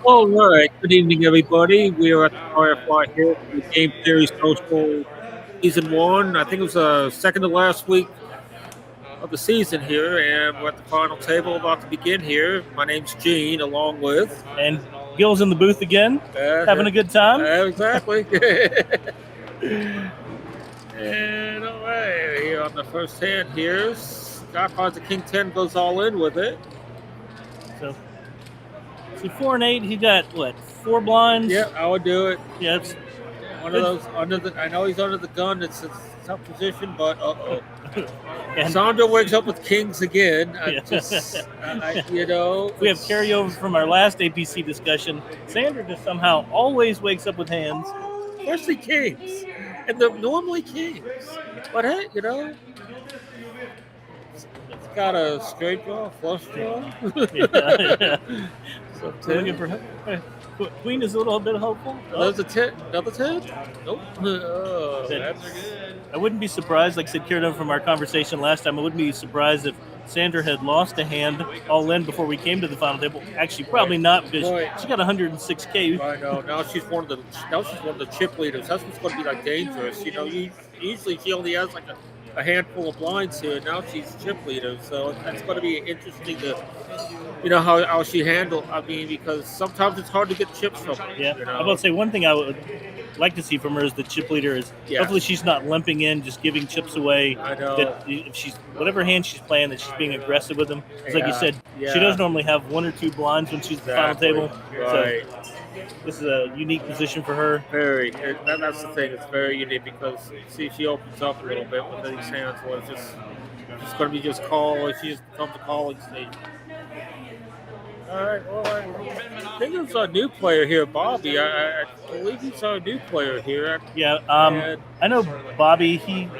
All right. Good evening, everybody. We are at the Firefly here for the Game Theory Social Season 1. I think it was the second to last week of the season here, and we're at the final table about to begin here. My name's Gene, along with... And Gil's in the booth again, having a good time. Exactly. And all right, here on the first hand here, Scott finds the King 10, goes all in with it. So, see, 4 and 8, he got, what, 4 blinds? Yeah, I would do it. Yeah, it's one of those under the. I know he's under the gun. It's a tough position, but Sandra wakes up with kings again. Yeah. We have carryover from our last APC discussion. Sandra just somehow always wakes up with hands, especially kings, and they're normally kings. But hey, it's got a straight draw, flush draw. So looking for Queen is a little bit hopeful. Another 10? Another 10? Nope. I wouldn't be surprised, like I said, carried over from our conversation last time, I wouldn't be surprised if Sandra had lost a hand all in before we came to the final table. Actually, probably not, because she got 106K. I know. Now she's one of the chip leaders. That's what's going to be like dangerous. Usually she only has like a handful of blinds here. Now she's chip leader, so that's going to be interesting to, how she handled. I mean, because sometimes it's hard to get chips from her. Yeah, I'm about to say one thing I would like to see from her as the chip leader is hopefully she's not limping in, just giving chips away. I know. That if she's whatever hand she's playing, that she's being aggressive with them. It's like you said, she does normally have 1 or 2 blinds when she's at the final table. Right. So this is a unique position for her. Very. That's the thing. It's very unique because see, she opens up a little bit with these hands. Where it's just going to be just call. She just becomes a calling stage. All right. I think it's a new player here, Bobby. I believe he's our new player here. Yeah. I know Bobby. He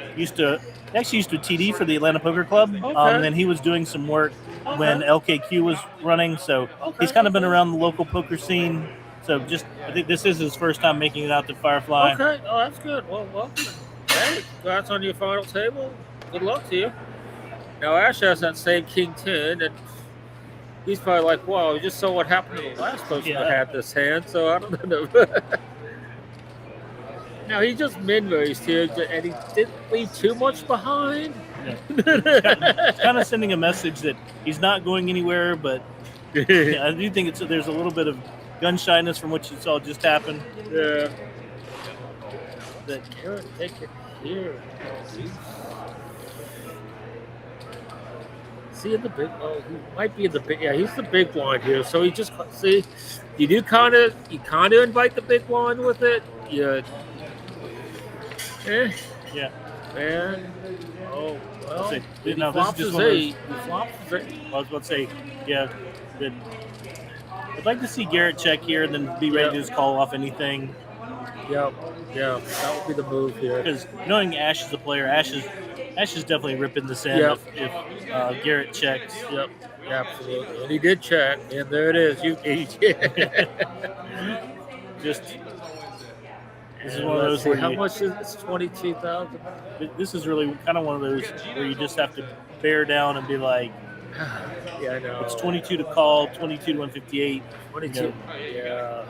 actually used to TD for the Atlanta Poker Club. Okay. And then he was doing some work when LKQ was running. So he's kind of been around the local poker scene. So I think this is his first time making it out to Firefly. Okay. Oh, that's good. Well, welcome. Hey, congrats on your final table. Good luck to you. Now, Ash has that same King 10, and he's probably like, wow, we just saw what happened to the last person that had this hand, so I don't know. Now, he just min-raised here, and he didn't leave too much behind. Yeah. Kind of sending a message that he's not going anywhere, but I do think there's a little bit of gun shyness from what you saw just happen. Yeah. That Garrett take it here. See in the big. Oh, he might be in the big. Yeah, he's the big blind here. So he just see. You kind of invite the big blind with it. Yeah. Yeah. And oh well. He flops his 8. He flops his 8. I was about to say, yeah. I'd like to see Garrett check here and then be ready to just call off anything. Yep. Yeah, that would be the move here. Because knowing Ash is a player, Ash is definitely ripping this in if Garrett checks. Yep, absolutely. And he did check, and there it is. This is one of those where how much is this? 22,000. This is really kind of one of those where you just have to bear down and be like, yeah, I know. It's 22 to call, 22 to 158. 22. Yeah.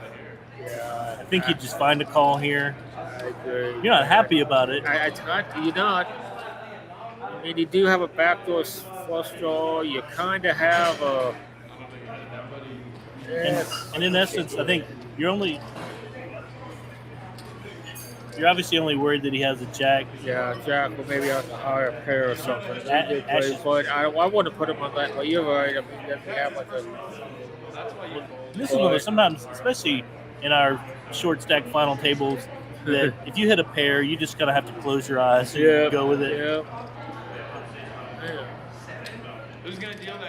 I think you just find a call here. I agree. You're not happy about it. You're not. I mean, you do have a backdoor flush draw. You kind of have a. And in essence, I think you're obviously only worried that he has a jack. Yeah, jack, or maybe a higher pair or something. But I want to put him on that. But you're right. I mean, he doesn't have like a. This is one of those sometimes, especially in our short stack final tables, that if you hit a pair, you just kind of have to close your eyes and go with it. Yeah.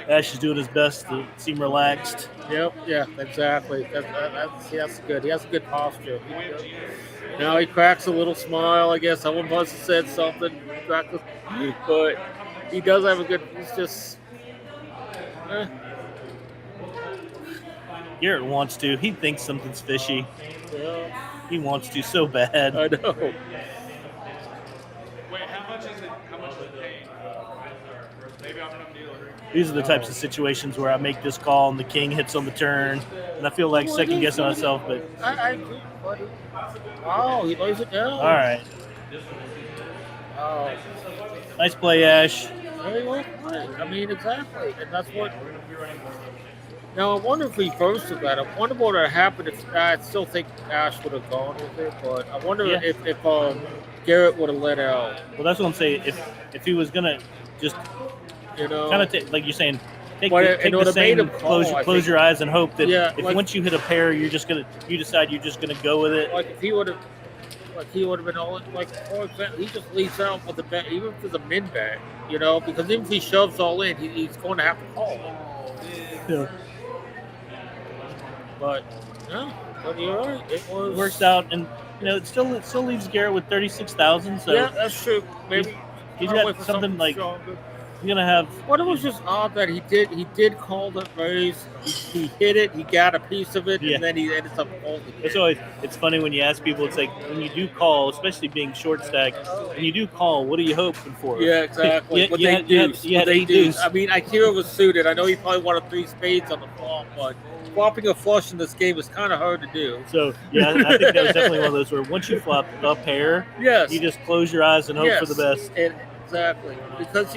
Ash is doing his best to seem relaxed. Yep. Yeah. Exactly. That's good. He has a good posture. Now he cracks a little smile. I guess someone must have said something. But he does have a good. He's just. Garrett wants to. He thinks something's fishy. Yeah. He wants to so bad. I know. Wait, how much is it? How much is it paying? Maybe I'm enough dealer. these are the types of situations where I make this call and the king hits on the turn, and I feel like second guessing myself. But I agree, buddy. Oh, he lays it down. all right, Oh, nice play, Ash. very well played. I mean, exactly, and that's what. Now I wonder if he bursted that. I wonder what would have happened if I still think Ash would have gone with it, but I wonder Yeah. if Garrett would have let out. Well, that's what I'm saying. If he was gonna just You know, kind of like you're saying, take But the, it take the would've made same, him call, I close think. your eyes and hope that Yeah, if like- once you hit a pair, you decide you're just gonna go with it. like if he would have, been all in, like for example, he just leaves out with the bet, even if it's a min bet, you know, because even if he shoves all in, he's going to have to call it. Yeah. But no, but you're right. It was It works out, and it still leaves Garrett with 36,000. So yeah, that's true. Maybe he's I'll got wait for something like stronger. he's gonna have. But it was just odd that he did call that raise. He hit it. He got a piece of it, Yeah. and then he ended up holding It's it. it's funny when you ask people. It's like when you do call, especially being short stack. When you do call, what are you hoping for? Yeah, exactly. Yeah, What you they had- do. you had- you had What they eight do. deuce. I mean, Akira was suited. I know he probably wanted 3 spades on the flop, but flopping a flush in this game is kind of hard to do. So yeah, I think that was definitely one of those where once you flop a pair, Yes. you just close your eyes and hope for the best. Exactly. Because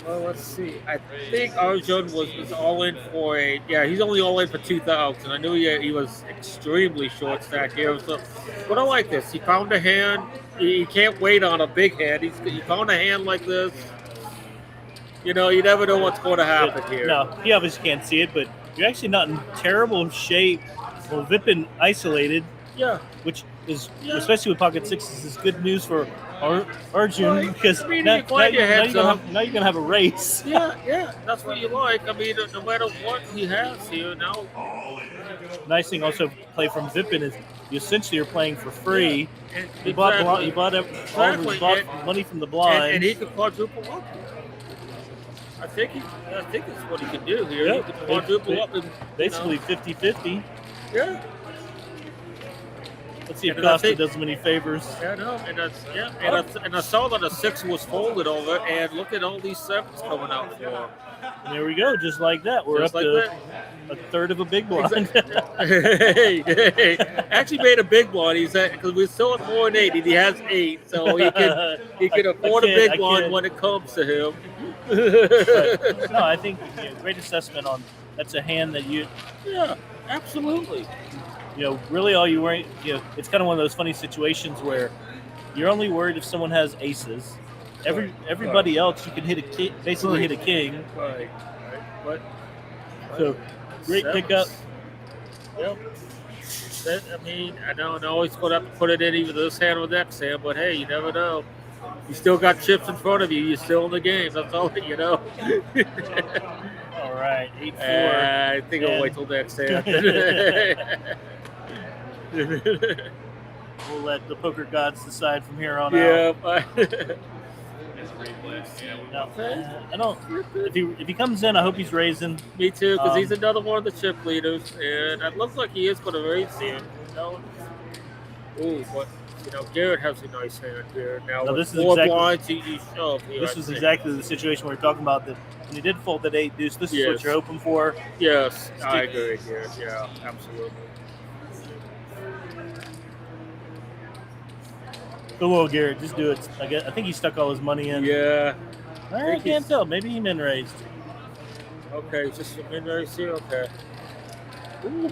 well, let's see. I think Arjun was all in for he's only all in for 2,000. I knew he was extremely short stack here. So, but I like this. He found a hand. He can't wait on a big hand. He found a hand like this. You never know what's going to happen here. No, you obviously can't see it, but you're actually not in terrible shape. Well, Vipin isolated, Yeah. which is, Yeah. especially with pocket sixes, is good news for Arjun Right. because I mean, now, you find your heads you're up. now you're gonna have a race. Yeah. That's what you like. I mean, no matter what he has here now. Nice thing also to play from Vipin is you essentially are playing for free. And You bought exactly. you bought Exactly. money from the And blind. he could quadruple up. I think it's what he can do here. Yeah. He could quadruple up. And, Basically 50-50. Yeah. Let's see if And I Costa think- does him any favors. Yeah, no, and I saw that a 6 was folded over, and look at all these 7s coming out for him. And there we go, just like that. We're Just up like to a third of a big blind. hey, actually made a big one. He said because we're still at 4 and 8, and he has 8, so he can afford a kid, big I one kid. when it comes to him. No, I think great assessment on that's a hand that Yeah, absolutely. really all you worry. It's kind of one of those funny situations where you're only worried if someone has aces. Everybody else you can hit a king, basically hit a king. Right. But So great sevens. pickup. Yep. I mean, I don't always put it in either this hand or next hand, but hey, you never know. You still got chips in front of you. You're still in the game. That's all that you know. All right, 8-4. I think I'll wait till next hand. We'll let the poker gods decide from here on out. Yeah. No, I don't. If he comes in, I hope he's raising. Me too, because he's Um, another one of the chip leaders, and it looks like he is going to raise here. Ooh, but Garrett has a nice hand here. Now No, with this is 4 exactly- blinds, he shove here. This I is think. exactly the situation we're talking about. That when he did fold that 8 deuce, this is what Yes. you're hoping for. Yes, I agree here. Yeah, absolutely. Go well, Garrett. Just do it. I think he stuck all his money in. Yeah. I can't tell. Maybe he min raised. Okay, just a min raise here. Okay. Ooh.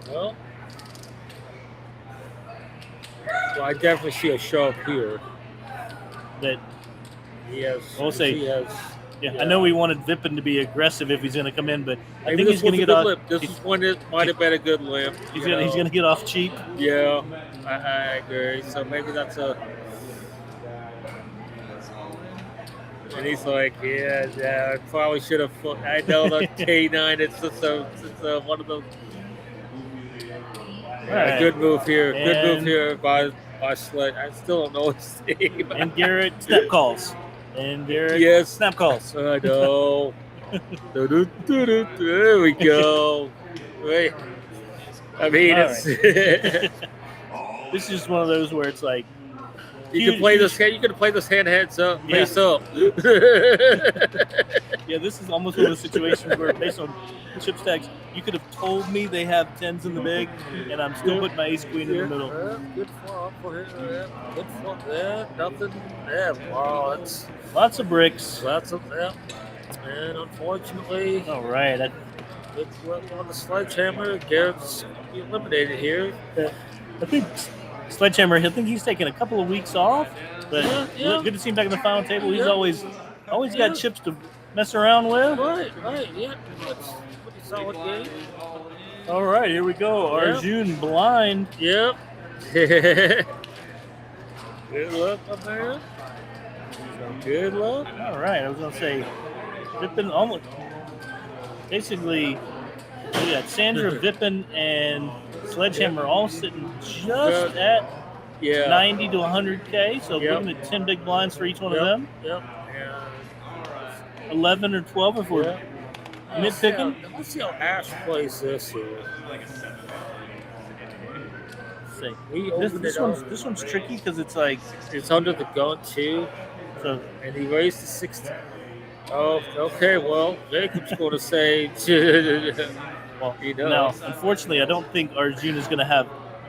Well, I definitely see a shove here. That He has. We'll see. He has. I know we wanted Vipin to be aggressive if he's going to come in, but I Maybe think he's this going was to a get good off. limp. This is when it might have been a good limp. He's going to get off cheap. Yeah, I agree. So maybe that's a. And he's like, yeah, I probably should have. I know the K9. It's one of those. Right. Good move here. Good move And- here by Sled. I still don't know his name. And Garrett snap calls. And Garrett Yes. snap calls. I know. There we go. Wait. I mean, All it's. This is just one of those where it's like You can play this hand. You can play this hand heads up, Yeah. face up. Yeah, this is almost one of those situations where, based on chip stacks, you could have told me they have 10s in the big, and I'm still putting my ace queen in the middle. Good flop for him. Good flop. Yeah, nothing. Yeah, wow, that's Lots of bricks. lots of that. And unfortunately, All right. it's on the sledgehammer. Garrett's eliminated here. I think Sledgehammer, I think he's taking a couple of weeks off, but Yeah. good to see him back on the final table. He's Yeah. always Yeah. got chips to mess around with. Right, yeah. That's pretty solid game. All right, here we go. Yeah. Arjun blind. Yep. Good luck, my man. Good luck. All right, I was gonna say, Vipin almost basically. We got Sandra, Vipin, and Sledgehammer all sitting just at Yeah. 90 to 100K. So Yep. looking at 10 big blinds for each one Yep. of them. Yep. 11 or 12 if we're Yeah. nitpicking. Let's see how Ash plays this here. See. We This opened it up. this one's tricky because it's like It's under the gun too, so. and he raised to 16. Oh, okay. Well, Jacob's going to say, Well, he does. now, unfortunately, I don't think Arjun is going to have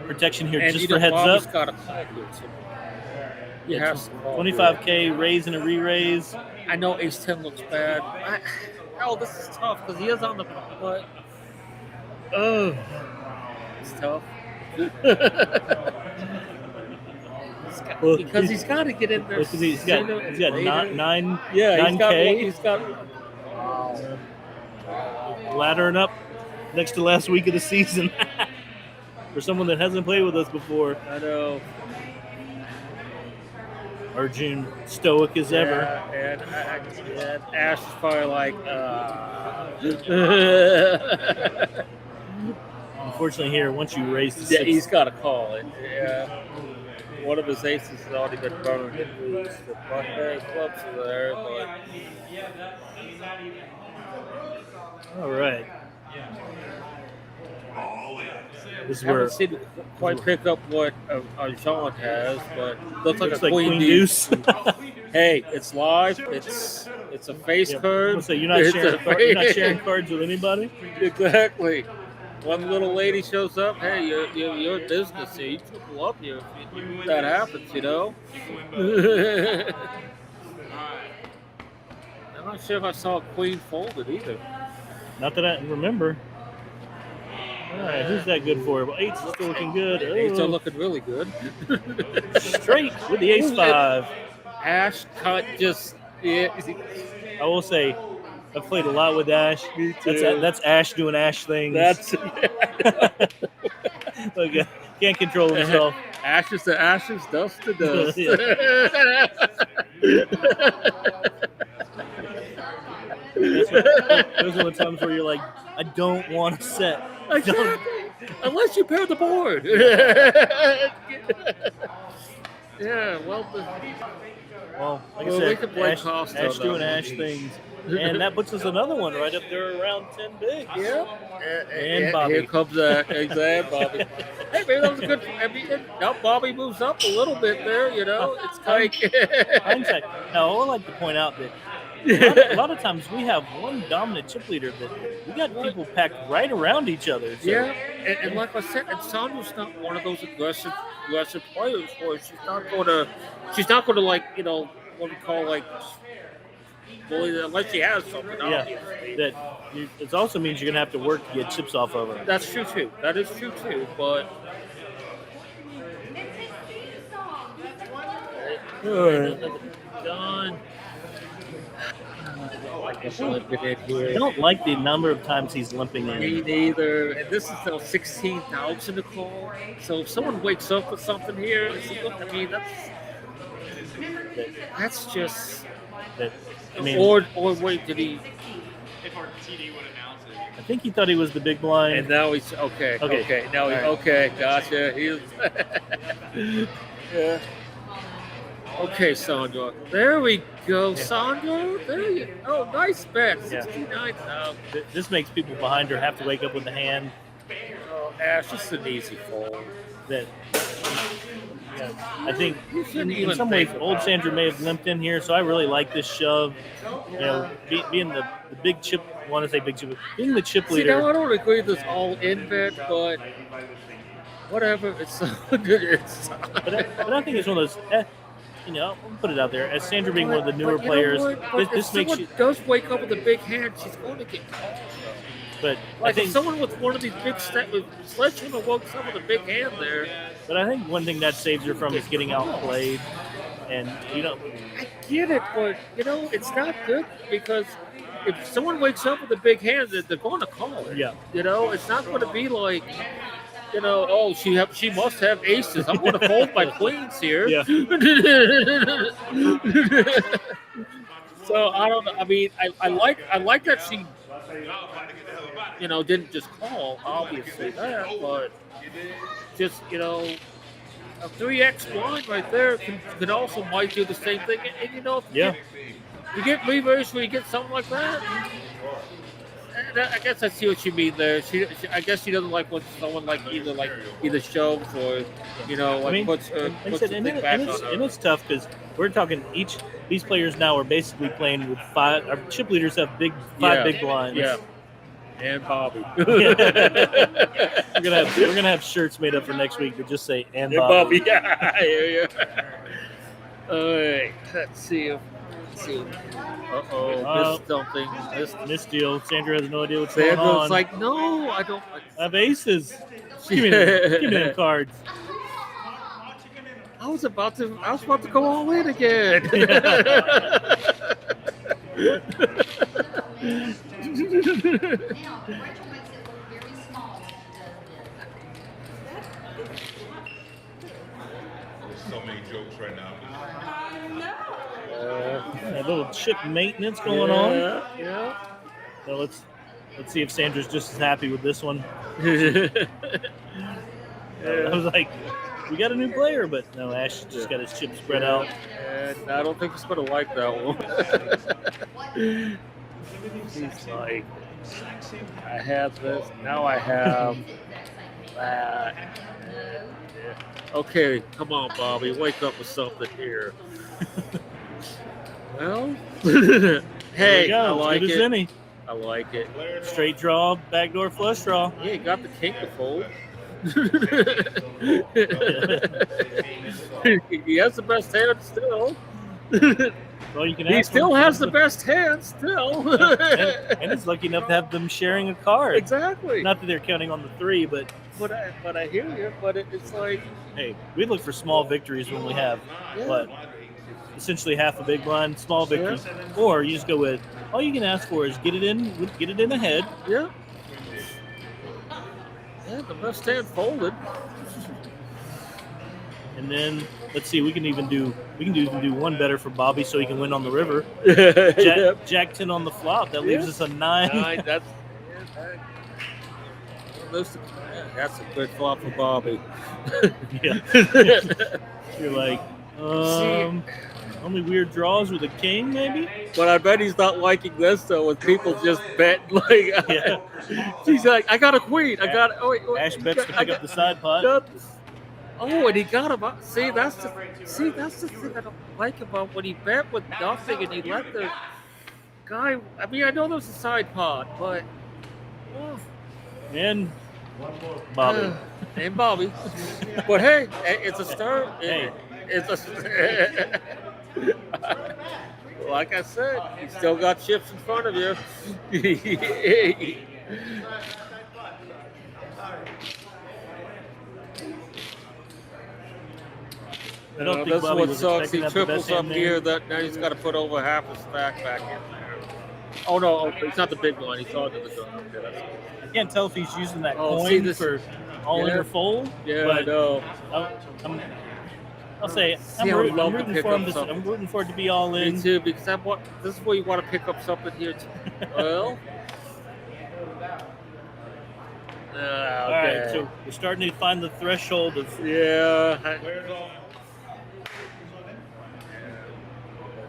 protection here and just you for know, heads Bobby's up. got a call here too. He has to call 25K raise and a re-raise. here. I know Ace 10 looks bad. This is tough because he is on the but. Oh, it's tough. Well, Because he's got to get in there. Because he's got later. nine Yeah, 9K. he's got. Laddering up next to last week of the season for someone that hasn't played with us before. I know. Arjun stoic as ever. And Ash is probably like. Unfortunately, here once you raise to Yeah, 6, he's got to call it. Yeah. One of his aces has already been burned and loose. The clubs are there, but. all right. This is I haven't where seen quite pick up what Jean has, but looks like looks a like queen deuce. Hey, it's live. It's a face Yeah, card. I'll say you're not It's sharing a you're not face- sharing cards with anybody. Exactly. One little lady shows up. Hey, you're a business here. You people up here if that happens, you know. I'm not sure if I saw a queen folded either. Not that I remember. All right, who's that good for? Well, 8's still looking good. Eights are Oh, looking really good. straight with the ace 5. Ash cut just. Yeah. I will say, I've played a lot with Ash. Me too. That's Ash doing Ash things. That's Okay, can't control himself. ashes to ashes, dust to dust. Those are the times where you're like, I don't want to set. Exactly. Unless you pair the board. Yeah, well, Well, like Well, I we said, could blame Ash, Costa Ash on doing that Ash one. things. And that puts us another one right up there around 10 big. yep. And Bobby. Here comes that. Exactly, Bobby. Hey, maybe that was a good. I mean, now Bobby moves up a little bit there. You know, it's like Hindsight. Now, I would like to point out that a lot of times we have one dominant chip leader, but we got people packed right around each other. So. Yeah, and like I said, and Sandra's not one of those aggressive players. For she's not going to like what we call like bully unless she has something. Yeah. Obviously. That it also means you're gonna have to work to get chips off of her. That's true too. That is true too. But done. I guess I've been in I here. don't like the number of times he's limping in. Me neither. And this is now 16,000 to call. So if someone wakes up with something here, I mean that's just. That, I mean, Or wait, did he? I think he thought he was the big blind. And now he's okay. Okay. Okay. Now he. All right. Okay. Gotcha. He's. Yeah. Okay, Sandra. There we go, Sandra. There you. Oh, nice bet. Yeah. 69,000. This makes people behind her have to wake up with the hand Oh, Ash, just an easy fold. that Yeah. I think You shouldn't in even some ways, think old about Sandra it. may have limped in here, so I really like this shove. You know, being the big chip, I want to say big chip, being the chip See, now leader. I don't agree with this all in bet, but whatever. It's it's. But I think it's one of those. You know, I'll put it out there as Sandra being one of the newer But you know players. what? But if This makes someone you. does wake up with a big hand, she's going to get called. But Like I think if someone with one of these big sledgehammer woke up with a big hand there. But I think one thing that saves her from is getting outplayed, and you know, I get it, but you know it's not good because if someone wakes up with a big hand, they're going to call it. Yeah. You know, it's not going to be like, you know, oh she must have aces. I'm going to fold my queens here. Yeah. So I don't know. I mean, I like that she, you know, didn't just call. Obviously that, but just you know. A 3x blind right there can also might do the same thing. And you know, if you get levers where you get something like that. And I guess I see what you mean there. I guess she doesn't like when someone either shoves or you know like I mean, puts like I the said, thing back on her. and it's tough because we're talking these players now are basically playing with five. Our chip leaders have five big blinds. Yeah. And Bobby. We're gonna have shirts made up for next week that just say "and Bobby." Yeah, I hear you. All right, let's see. Missed something. Missed deal. Sandra has no idea what's going on. Sandra's like, no, I don't. I have aces. Give me them cards. I was about to go all in again. So many jokes right now. A little chip maintenance going on. Yeah. So let's see if Sandra's just as happy with this one. I was like, we got a new player, but no, Ash just got his chips spread out. And I don't think he's going to like that one. He's like, I have this, now I have that. Okay, come on, Bobby, wake up with something here. Well, hey, I like Good as it. any. I like it. Straight draw, backdoor flush draw. Yeah, he got the king to fold. He has the best hand still. Well, you can. He still has the best hand still. and he's lucky enough to have them sharing a card. Exactly. Not that they're counting on the three, but I hear you. But it's like, hey, we look for small victories when we have, but essentially half a big blind, small victories, or you just go with all you can ask for is get it in ahead. Yeah. Yeah, the best hand folded. And then let's see, we can even do one better for Bobby so he can win on the river. Jack 10 on the flop. That leaves us a 9. That's a good flop for Bobby. Yeah. You're like, only weird draws with a king, maybe? But I bet he's not liking this though, when people just bet like. He's like, I got a queen. I got. Oh, wait, Ash bets to pick up the side pot. Oh, and he got him up. See, that's the thing I don't like about when he bet with nothing and he let the guy. I mean, I know there was a side pot, but. And Bobby. And Bobby. But hey, it's a start. Hey. It's a. Like I said, you still got chips in front of you. I don't think that's Bobby what was sucks. He expecting to have the triples best up hand there. here. That now he's got to put over half a stack back in there. Oh no, it's not the big one. He's on to the gun. Okay, I can't tell if he's using that Oh, coin see, this- for all in or fold. yeah, but I know. I'll say See, I I'm would love to rooting pick for up him. something. I'm rooting for it to be all Me in. too, because this is where you want to pick up something here too. Well, All right, so we're starting to find the threshold of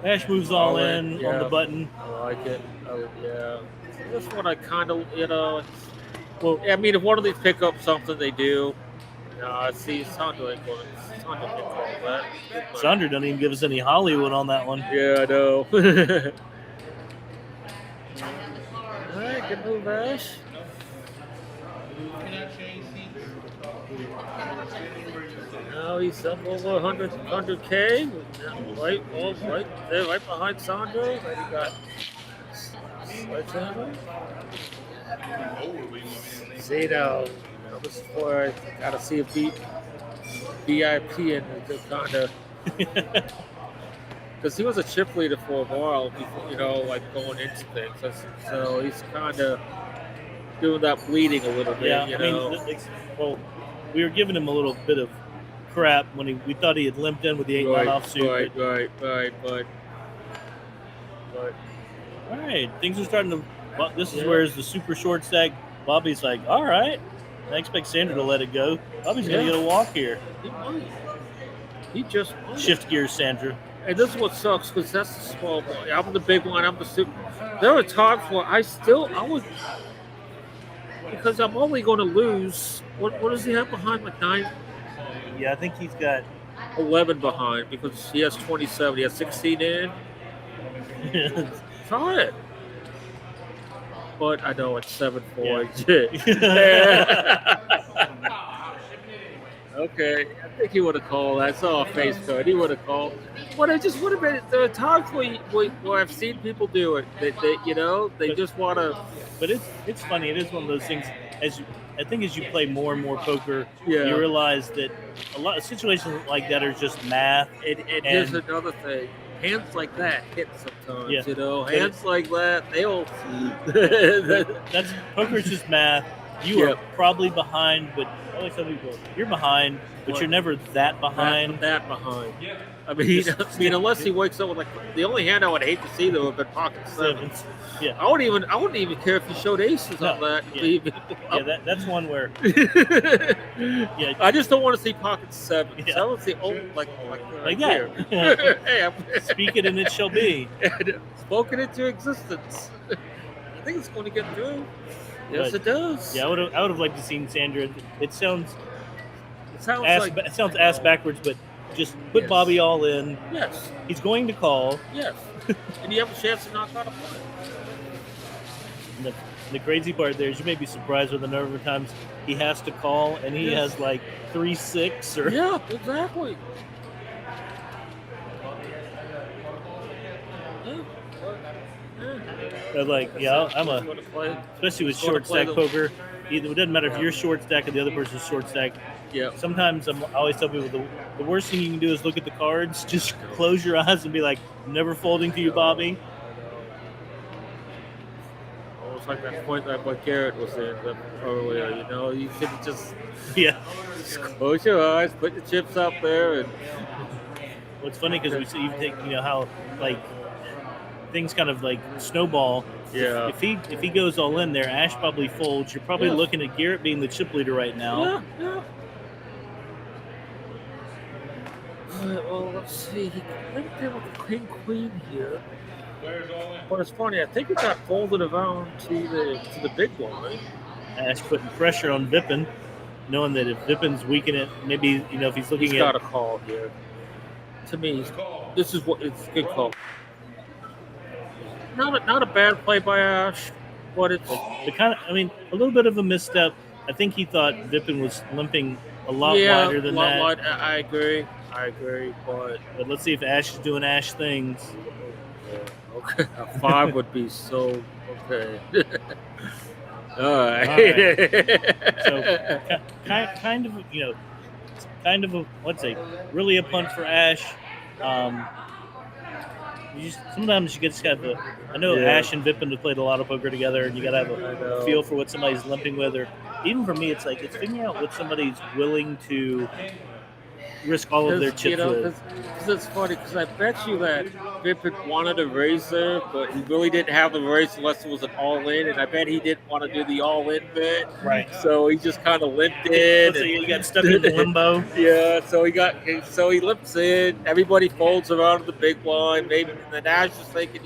Ash moves all in on yeah. the button. I like it. Oh, yeah. This one I kind of, well, I mean, if one of these pick up something, they do. No, see, Sandro ain't going to. Sandro can't call that. Sandra doesn't even give us any Hollywood on that one. Yeah, I know. All right, good move, Ash. Now he's up over 100K. Right there, right behind Sandro. Then he got Sledgehammer. See now, this is where I gotta see a VIP in the kind of. Because he was a chip leader for a while, before, like going into things. So he's kind of doing that bleeding a little bit. Yeah, well, we were giving him a little bit of crap when we thought he had limped in with the 8-9 offsuit. Right. But all right, things are starting to. Well, this is where's the super short stack. Bobby's like, all right. I expect Sandra to let it go. Bobby's gonna get a walk here. He might. He just might. Shift gears, Sandra. And this is what sucks because that's the small boy. I'm the big one. I'm the super. There are times where I would, because I'm only going to lose. What does he have behind? Like 9? Yeah, I think he's got 11 behind because he has 27. He has 16 in. Try it. But I know it's 7-4. Yeah. Okay, I think he would have called. I saw a face card. He would have called. But it just would have been. There are times where I've seen people do it. They just want to. But it's funny. It is one of those things. I think as you play more and more poker, Yeah. you realize that a lot of situations like that are just math. And here's another thing. Hands like that hit sometimes. Yeah. Hands like that, they'll. That's poker's just math. You are probably behind, but I always tell people you're behind, but you're never that behind. That behind. I mean, unless he wakes up with the only hand I would hate to see though would be pocket sevens. Yeah. I wouldn't even care if he showed aces on that. Yeah, that's one where. Yeah. I just don't want to see pocket sevens. Yeah. I want to see like that. Hey, speak it and it shall be. Spoken into existence. I think it's going to get through. Yes, But, it does. Yeah, I would have liked to seen Sandra. It sounds like ass backwards, but just put Yes. Bobby all in. yes, He's going to call. yes, and you have a chance to knock out a play. And the crazy part there is you may be surprised with the number of times he has to call, and he Yes. has like 3-6 or. Yeah, exactly. I'm especially with short stack poker. It doesn't matter if you're short stack or the other person's short stack. Yeah. Sometimes I always tell people the worst thing you can do is look at the cards. Just close your eyes and be like, "I'm never folding to you, Bobby." Almost like that point that what Garrett was in earlier. You should just close your eyes, put the chips up there, and. Well, it's funny because you think how like things kind of like snowball. Yeah. If he goes all in there, Ash probably folds. You're probably looking at Garrett being the chip leader right now. Yeah. All right, well, let's see. He linked in with the queen here. But it's funny. I think it got folded around to the big one, right? Ash putting pressure on Vippen, knowing that if Vippen's weakening it, maybe if he's looking He's got a call here. To me, this is what it's a good call. Not a bad play by Ash, but it's the kind of a little bit of a misstep. I think he thought Vippen was limping a lot wider than that. Wide. I agree, but let's see if Ash is doing Ash things. Okay, a 5 would be so okay. All right. So kind of a really a punt for Ash. Sometimes you just have I know Ash and Vippen have played a lot of poker together, and you got to have a feel for what somebody's limping with. Or even for me, it's figuring out what somebody's willing to risk all of their chips with. Because it's funny, because I bet you that Vippen wanted a razor, but he really didn't have the razor unless it was an all-in, and I bet he didn't want to do the all-in bit. Right. So he just kind of limped in. So he got stuck in limbo. Yeah, so he limps in. Everybody folds around the big blind. Maybe and then Ash is thinking,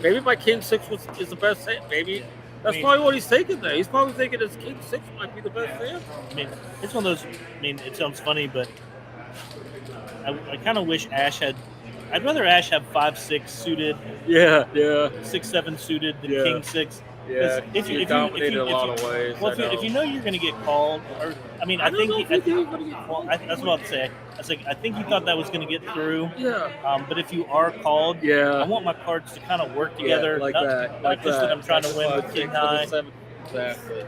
maybe my King 6 is the best hand. Maybe That's probably what he's thinking there. He's probably thinking his king 6 might be the best hand. I mean, it's one of those. I mean, it sounds funny, but I kind of wish Ash had. I'd rather Ash have 5-6 suited, Yeah. 6-7 suited than Yeah. king 6. Yeah. If you dominated a lot of ways. Well, if you know you're going to get called, or I mean, I think going to get well, that's what I'd say. I think you thought that was going to get through. Yeah. But if you are called, Yeah. I want my cards to kind of work together. like not, that. Not Like just that I'm trying to win with king 9. Exactly.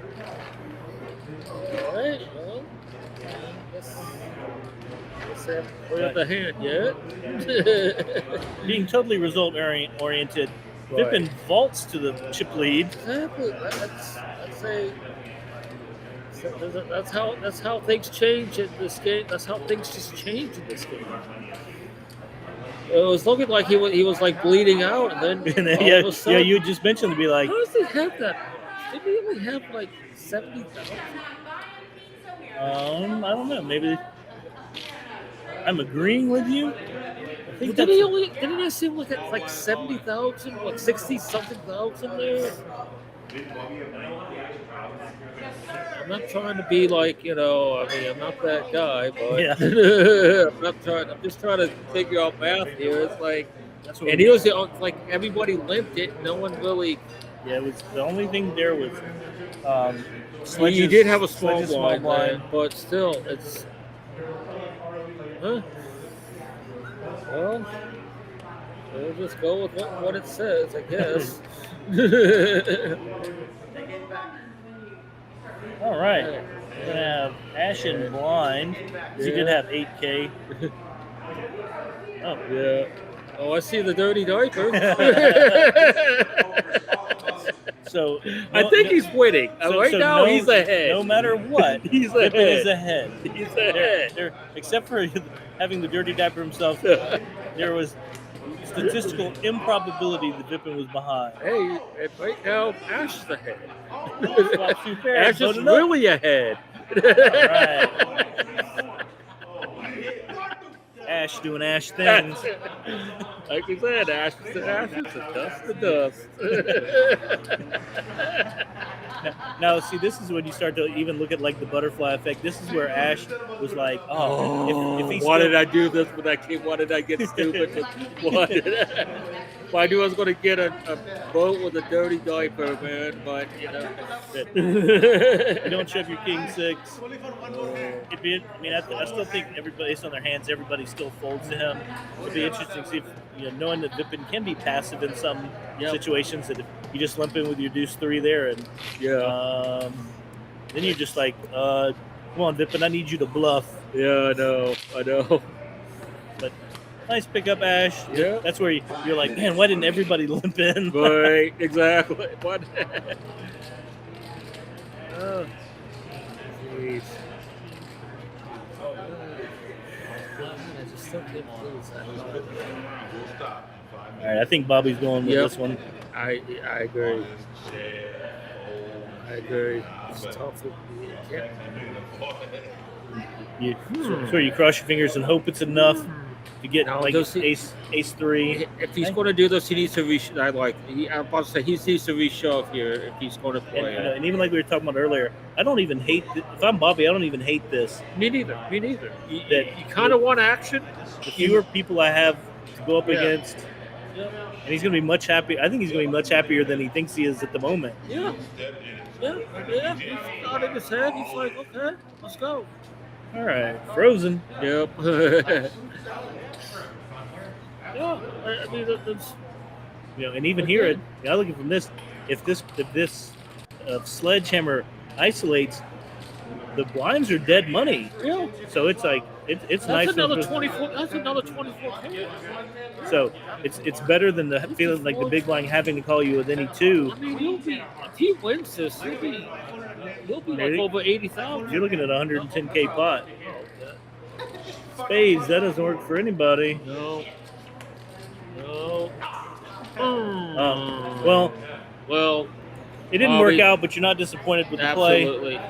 All right. Well, let's have we have the hand yet. Being totally result oriented, Right. Vippen vaults to the chip lead. Exactly. That's how things change in this game. That's how things just change in this game. It was looking like he was like bleeding out, and then all of a sudden, you just mentioned to be like, how does he have that? Did he only have like 70,000? I don't know. Maybe I'm agreeing with you. I think Didn't he seem like 70,000, like 60 something thousand there? I'm not trying to be like, I mean, I'm not that guy, but Yeah. I'm just trying to figure out math here. It's like, That's what and he was like everybody limped it. No one really. Yeah, it was the only thing there was. You did have a small Sledge's blind, blind. but still, it's. Huh? Well, we'll just go with what it says, I guess. All right. We're gonna have Ash and blind. He did have 8K. Oh, Yeah. Oh, I see the dirty diaper. so I think he's winning. Right now, he's ahead. No matter what, He's Vippen ahead. is ahead. He's ahead. Except for having the dirty diaper himself, there was statistical improbability that Vippen was behind. Hey, and right now, Ash is ahead. Swaps too fair. Ash is Voted up. really ahead. All right. Ash doing Ash things. Like we said, ashes to ashes and dust to dust. Now, see, this is when you start to even look at like the butterfly effect. This is where Ash was like, if he's why still- did I do this with that kid? Why did I get stupid? Why knew I was going to get a boat with a dirty diaper, man. But, You don't shove your king 6. I still think everybody, based on their hands, everybody still folds to him. It'd be interesting to see if, knowing that Vippen can be passive in some situations, that if you just limp in with your deuce 3 there, and then you're just like, come on, Vippen, I need you to bluff. Yeah, I know. But nice pickup, Ash. Yeah. That's where you're like, man, why didn't everybody limp in? Right, exactly. What? Oh, jeez. I just still can't believe that. All right, I think Bobby's going with this one. I agree. It's tough. So you cross your fingers and hope it's enough to get No, like does he- ace 3. If he's going to do this, he needs to I'm about to say he needs to reshove here if he's going to play. And even like we were talking about earlier, I don't even hate if I'm Bobby, I don't even hate this. Me neither. You That- kind of want action. The fewer people I have to go up Yeah. against, and he's going to be much happier. I think he's going to be much happier than he thinks he is at the moment. Yeah. He's got in his head. He's like, okay, let's go. All right, Frozen. Yep. Yeah, I mean, that's And even here, I look at from this, if this sledgehammer isolates, the blinds are dead money. yeah. So it's like it's That's nice. another 24. That's another 24. So it's better than the feeling like the big blind having to call you with any 2. I mean, if he wins this, he'll be like Maybe. over 80,000. You're looking at a 110K pot. Spades, that doesn't work for anybody. No. Well, It didn't Bobby, work out, but you're not disappointed with the play. absolutely.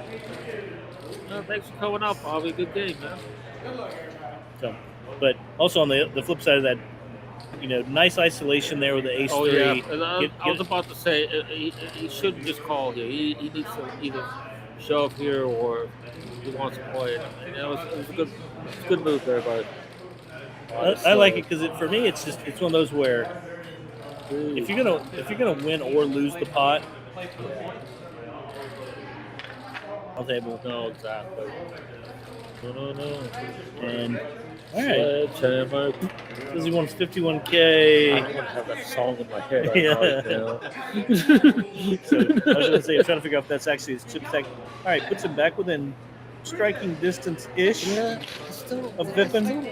Well, thanks for coming up, Bobby. Good game, man. So, but also on the flip side of that, nice isolation there with the ace Oh three. yeah, and I Get- was about to say he shouldn't just call here. He needs to either shove here or he wants to play it. And it was a good move there, but I like it because for me it's one of those where if you're gonna win or lose the pot, I'll table. No, exactly. No. And all right, Sledgehammer. says he wants I 51K. don't want to have that song in my head Yeah. right now. So I was gonna say, I'm trying to figure out if that's actually his chip stack. All right, puts him back within striking distance ish Yeah, of Vippen.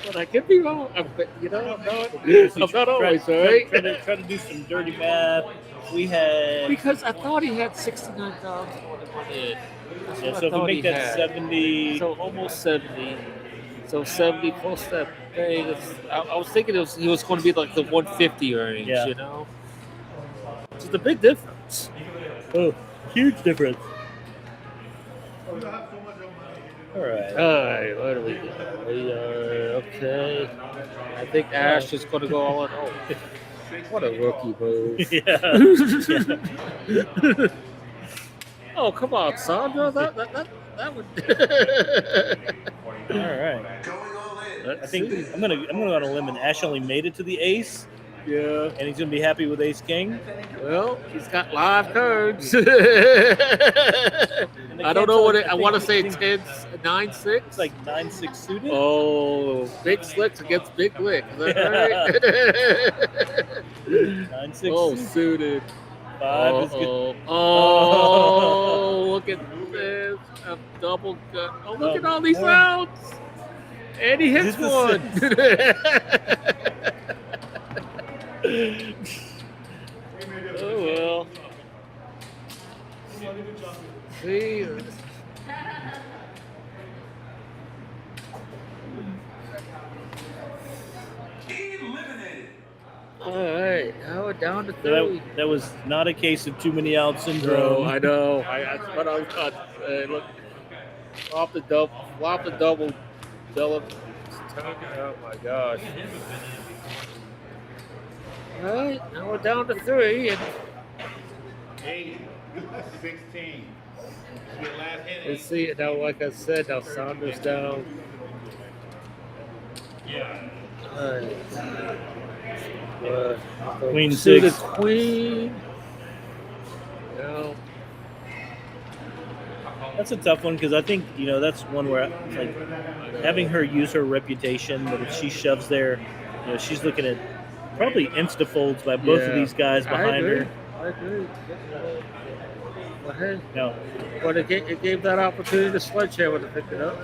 But I could be wrong. I'm not always Try right. to do some dirty math. We had Because I thought he had 69,000 in. That's yeah. what So I if we thought make he that had. 70, So almost 70. So 70 plus that thing. I was thinking he was going to be like the 150 range, Yeah. you know? Which is a big difference. oh, huge difference. All right. All right, what do we got? We are okay. I think Ash is going to go all in. Oh, what a rookie move. Yeah. Oh, come on, Sandra. That would. All right. I think I'm gonna go on a limb, and Ash only made it to the ace, Yeah. and he's gonna be happy with ace king. Well, he's got live cards. And the I don't know cancel, what it. I think- want to say I think 9-6. It's like 9-6 suited. Oh, big slicks against big lick. Is that right? 9-6 Oh, suited. suited. 5 is good. Oh, look at this. A double gun. Oh, look at all these more. rounds. And he hits This is one. Oh, well. See? All right, now we're down to So 3. that was not a case of too many out Bro, syndrome. I know. That's what I was about to say. Look, flop the double, double. Oh my gosh. All right, now we're down to 3, and 16. Your last hit. let's see. Now, like I said, now Saunders down. All right. Queen Suited 6. queen. No. That's a tough one because I think that's one where it's like having her use her reputation, but if she shoves there, she's looking at probably insta folds by both of Yeah. these guys behind her. I agree. Well, hey, No, but it gave that opportunity to Sledgehammer to pick it up.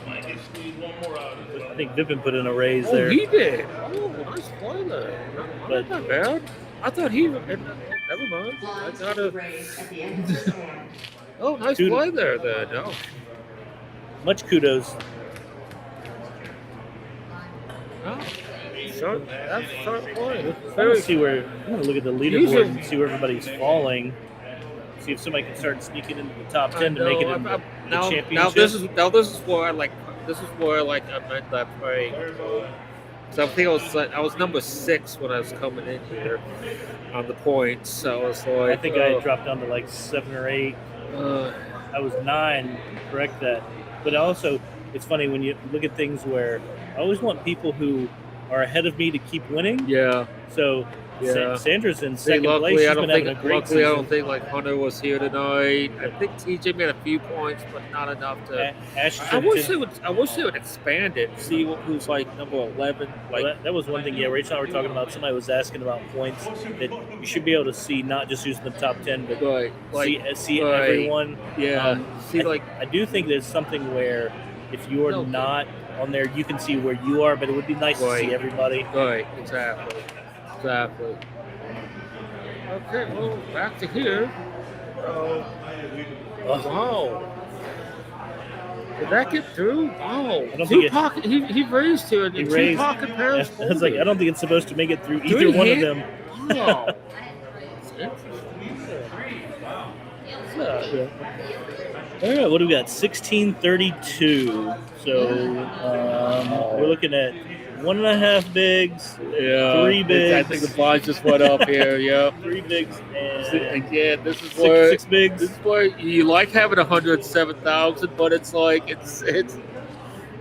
I think Vippen put in a raise Oh, there. he did. Oh, nice play there. But- Not bad. I thought he. Never mind. I got a. Oh, nice Dude. play there. No. Much kudos. Oh, sharp. That's a sharp play. I'm gonna Very. see where I'm gonna look at the These leaderboard are- and see where everybody's falling. See if somebody can start sneaking into the top 10 to I make it know, in the now championship. this is where I like. This is where I meant that play. So I think I was number 6 when I was coming in here on the points. So I was like, I think I had dropped down to like 7 or 8. I was 9. Correct that. But also, it's funny when you look at things where I always want people who are ahead of me to keep winning. yeah. So Yeah. Sandra's in See, second place. luckily, She's I been don't having think. a great Luckily, I season. don't think like Hunter was here tonight. I think TJ made a few points, but not enough to. Ash I wish they would. I wish they would expand it. See who's like number 11. Like that was one thing. Yeah, Rachel and I were talking about. Somebody was asking about points that you should be able to see not just using the top 10, but right, see right. everyone. yeah. See I, like I do think there's something where if you're No. not on there, you can see where you are, but it would be nice to see Right. everybody. right, exactly. Okay, well, back to here. Wow. Did that get through? Wow. I don't Two think it- pocket. He raised to it. He and raised- two pocket pairs. I was like, I don't think it's supposed to make it through either Three one of hit? them. Wow. That's interesting. All right, what do we got? 1632. So we're looking at 1.5 bigs, Yeah, 3 bigs. I think the bonds just went up here. Yep. 3 bigs, and Again, this is six, where 6 bigs. this is where you like having 107,000, but it's like it's.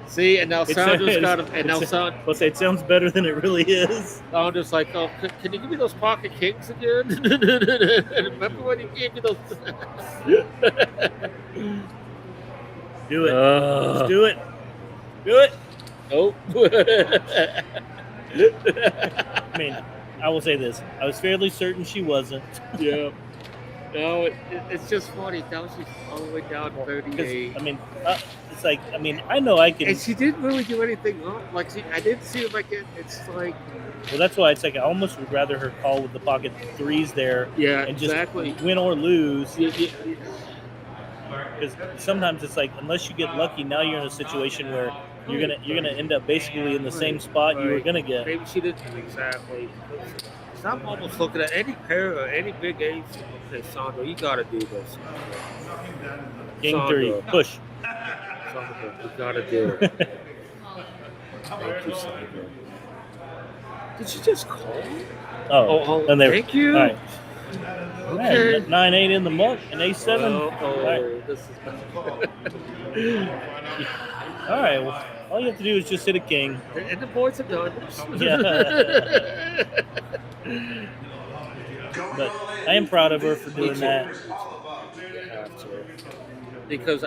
See, and now Sandra's got him, and now Let's say it sounds better than it really is. Sandra's like, oh, can you give me those pocket kings again? Remember when he gave me those? Do it. Let's do it. Do it. Nope. I mean, I will say this. I was fairly certain she wasn't. Yeah. No, it's just funny. Now she's all the way down to 38. I mean, it's like, I mean, I know I can. And she didn't really do anything wrong. Like, I didn't see like it. It's like. Well, that's why it's like I almost would rather her call with the pocket 3s there. Yeah, and just exactly. win or lose. Yeah. Because sometimes it's like, unless you get lucky, now you're in a situation where you're gonna end up basically in the same spot you were gonna get. Maybe she didn't exactly. So I'm almost looking at any pair or any big ace. Okay, Sandra, you gotta do this. King Sandra. 3, push. Sandra, you gotta do it. Thank you, Sandra. Did she just call me? Oh, and they thank you. All right. Okay. 9-8 in the muck and A7. Oh, All right. this is. All right. Well, all you have to do is just hit a king. And the boys have done. Yeah. But I am proud of her for doing that. Because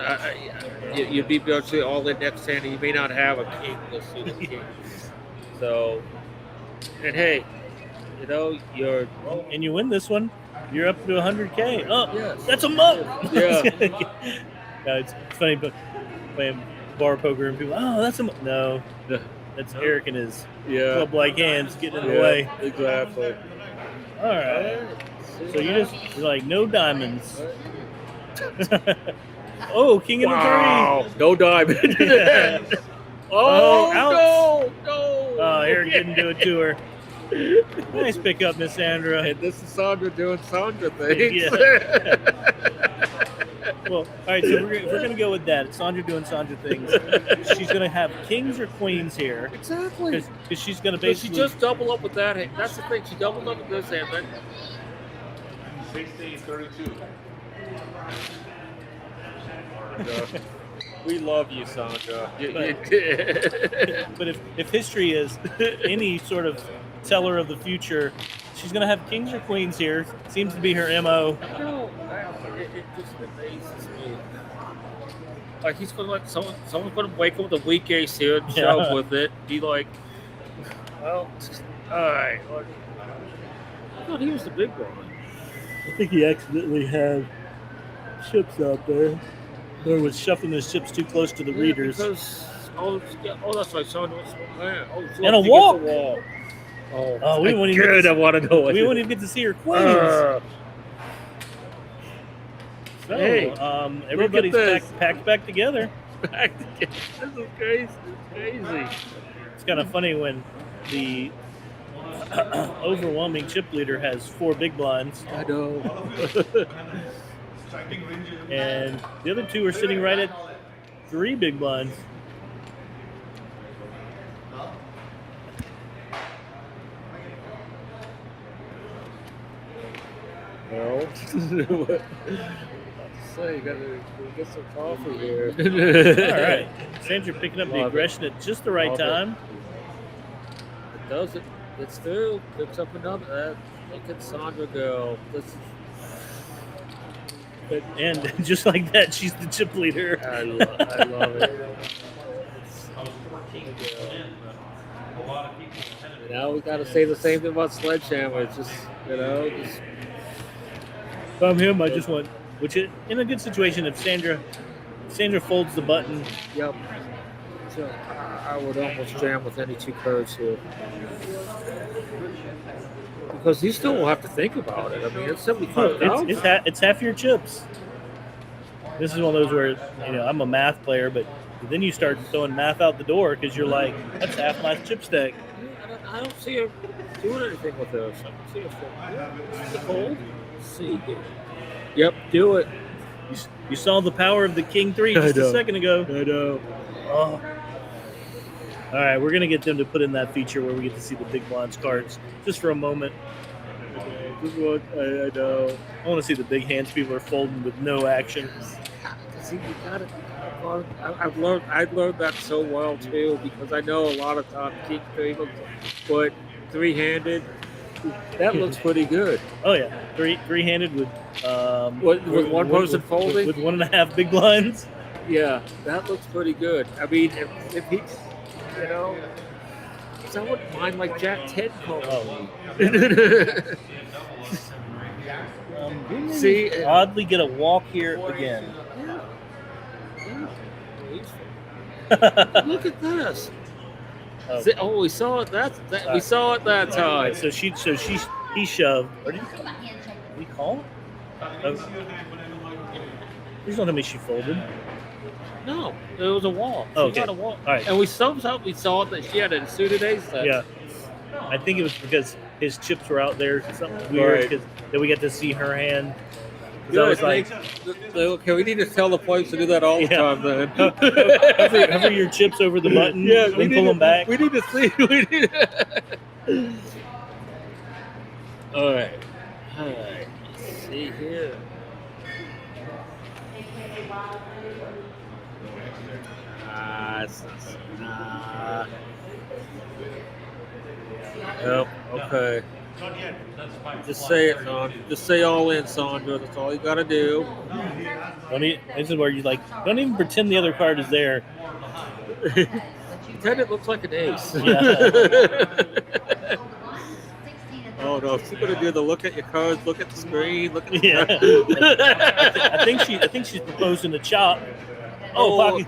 you'd be virtually all in next hand, and you may not have a king. You'll see the king. So, and hey, you know and you win this one, you're up to 100K. Oh, yes. That's a muck. Yeah. It's funny, but playing bar poker and people, oh, that's a muck. No, that's Eric and his club-like hands getting in the way. Exactly. All right. So you're like no diamonds. Oh, king in the 3. No diamond. Yeah. Oh, ouch. no. Oh, Eric didn't do it to her. Nice pickup, Miss Sandra. And this is Sandra doing Sandra things. Yeah. Well, all right, so we're going to go with that. Sandra doing Sandra things. She's going to have kings or queens here. Exactly. Because she's going to She basically... just double up with that hand. That's the thing. She doubled up with this hand. Then 1632. we love you, Sandra. But if history is any sort of teller of the future, she's going to have kings or queens here. Seems to be her MO. No, it just amazes me. Like he's gonna let someone's gonna wake up with a weak ace here and shove with it. Be like, well, all right. I thought he was the big one. I think he accidentally had chips out there. Or was shuffling his chips too close to the readers. Because that's right. Someone was and a walk. Oh, we won't even good. I want to know. We won't even get to see her queens. So, hey, everybody's packed back together. Back together. This is crazy. It's crazy. It's kind of funny when the overwhelming chip leader has 4 big blinds. I know. And the other 2 are sitting right at 3 big blinds. Well, say you gotta get some coffee here. All right, Sandra picking up the aggression at just the right time. It does it. It's through. Picks up another. Look at Sandra go. And just like that, she's the chip leader. I love it. Now we got to say the same thing about Sledgehammer. It's just, If I'm him, I just want, which in a good situation, if Sandra folds the button. Yep. So I would almost jam with any 2 cards here. Because you still will have to think about it. I mean, it's 75,000. It's half your chips. This is one of those where, I'm a math player, but then you start throwing math out the door because you're like, that's half my chip stack. I don't see her doing anything with this. I don't see her fold. Let's see. Yep, do it. You saw the power of the King 3 I just a know. second ago. I know. Oh. All right, we're gonna get them to put in that feature where we get to see the big blinds cards just for a moment. I know. I want to see the big hands people are folding with no action. See, you got it. I've learned that so well too, because I know a lot of times King 3 looks, but three-handed, that looks pretty good. Oh yeah, three-handed with With one person folding? with 1.5 big blinds. Yeah, that looks pretty good. I mean, if he, you know, I wouldn't mind like Jack 10 calling. See, Oddly get a walk here again. Look at this. Oh. See, we saw it. We saw it that time. So he shoved. Or did we call? Please don't tell me she folded. No, it was a wall. She Okay. got a wall. All right. And we somehow saw that she had a suited ace. Yeah. I think it was because his chips were out there. Something weird. Right. Because then we got to see her hand. 'Cause Good. I was like, Okay, we need to tell the players to do that all the Yeah. time, then. hover your chips over the button. Yeah, and pull them back. We need to see. We need all right. Let's see here. Yep. Okay. Just say it, son. Just say all in, Sandra. That's all you gotta do. This is where you don't even pretend the other card is there. Pretend it looks like an ace. Yeah. Oh no, she's gonna do the look at your cards, look at the screen, look at the Yeah. I think she's proposing to chop. Oh.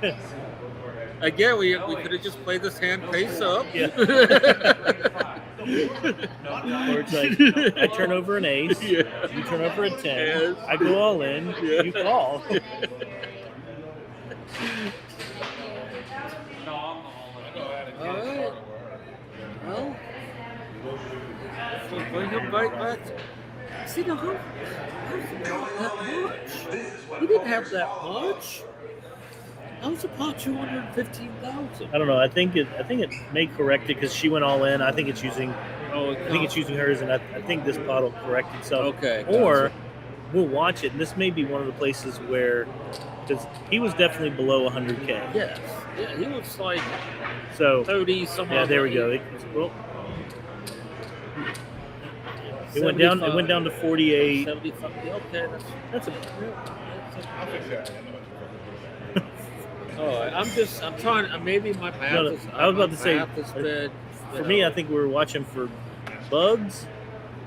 Again, we could have just played this hand face up. Yeah. Or it's like I turn over an ace, Yeah. you turn over a 10, Yes. I go all in, Yeah. you call. Alright. Well, so bring him right back. See, now, how's it not that much? He didn't have that much. How's the pot 215,000? I don't know. I think it may correct it because she went all in. I think it's using hers, and I think this pot will correct itself. Okay. Or we'll watch it, and this may be one of the places where, because he was definitely below 100K. Yes. Yeah, he was like So 30 something. yeah, there we go. It went down. It went down to 48. 75. Okay, That's a oh, I'm trying. Maybe my math No, is. I was about to say, math has been, for me. I think we were watching for bugs